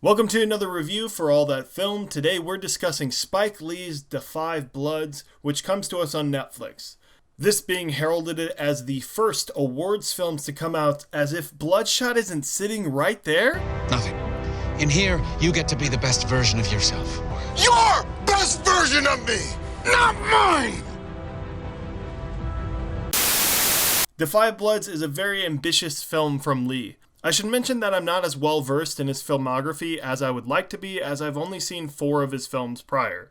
Welcome to another review for All That Film. Today we're discussing Spike Lee's Da 5 Bloods, which comes to us on Netflix. This being heralded as the first awards films to come out as if Bloodshot isn't sitting right there? Nothing. In here, you get to be the best version of yourself. Your best version of me, not mine! Da 5 Bloods is a very ambitious film from Lee. I should mention that I'm not as well versed in his filmography as I would like to be, as I've only seen 4 of his films prior.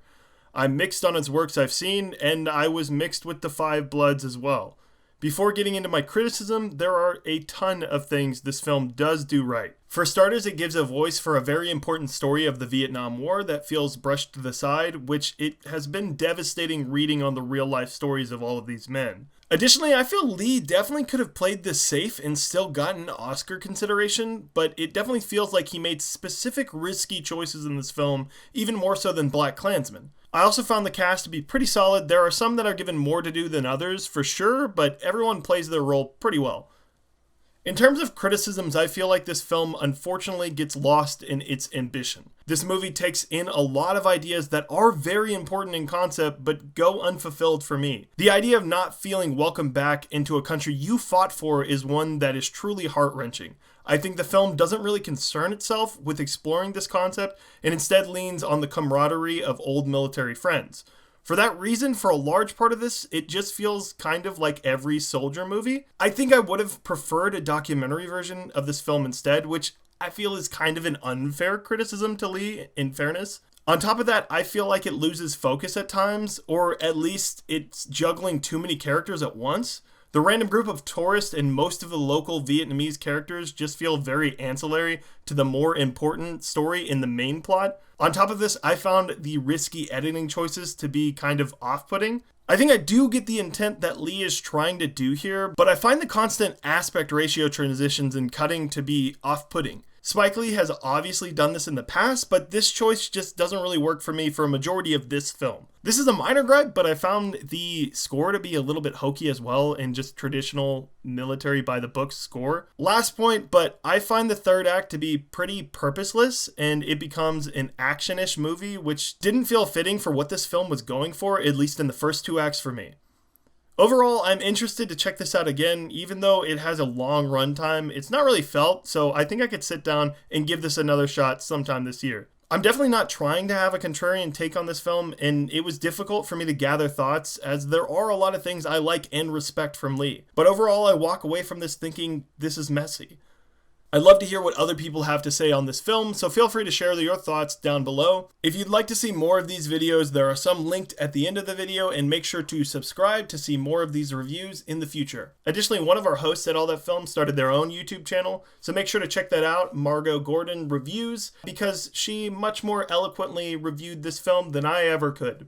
I'm mixed on his works I've seen, and I was mixed with Da 5 Bloods as well. Before getting into my criticism, there are a ton of things this film does do right. For starters, it gives a voice for a very important story of the Vietnam War that feels brushed to the side, which it has been devastating reading on the real-life stories of all of these men. Additionally, I feel Lee definitely could have played this safe and still gotten Oscar consideration, but it definitely feels like he made specific risky choices in this film, even more so than BlacKkKlansman. I also found the cast to be pretty solid. There are some that are given more to do than others, for sure, but everyone plays their role pretty well. In terms of criticisms, I feel like this film unfortunately gets lost in its ambition. This movie takes in a lot of ideas that are very important in concept, but go unfulfilled for me. The idea of not feeling welcome back into a country you fought for is one that is truly heart-wrenching. I think the film doesn't really concern itself with exploring this concept, and instead leans on the camaraderie of old military friends. For that reason, for a large part of this, it just feels kind of like every soldier movie. I think I would have preferred a documentary version of this film instead, which I feel is kind of an unfair criticism to Lee, in fairness. On top of that, I feel like it loses focus at times, or at least it's juggling too many characters at once. The random group of tourists and most of the local Vietnamese characters just feel very ancillary to the more important story in the main plot. On top of this, I found the risky editing choices to be kind of off-putting. I think I do get the intent that Lee is trying to do here, but I find the constant aspect ratio transitions and cutting to be off-putting. Spike Lee has obviously done this in the past, but this choice just doesn't really work for me for a majority of this film. This is a minor gripe, but I found the score to be a little bit hokey as well, and just traditional military by the book score. Last point, but I find the third act to be pretty purposeless, and it becomes an action-ish movie, which didn't feel fitting for what this film was going for, at least in the first 2 acts for me. Overall, I'm interested to check this out again. Even though it has a long runtime, it's not really felt, so I think I could sit down and give this another shot sometime this year. I'm definitely not trying to have a contrarian take on this film, and it was difficult for me to gather thoughts, as there are a lot of things I like and respect from Lee. But overall, I walk away from this thinking this is messy. I'd love to hear what other people have to say on this film, so feel free to share your thoughts down below. If you'd like to see more of these videos, there are some linked at the end of the video, and make sure to subscribe to see more of these reviews in the future. Additionally, one of our hosts at All That Film started their own YouTube channel, so make sure to check that out, Margot Reviews, because she much more eloquently reviewed this film than I ever could.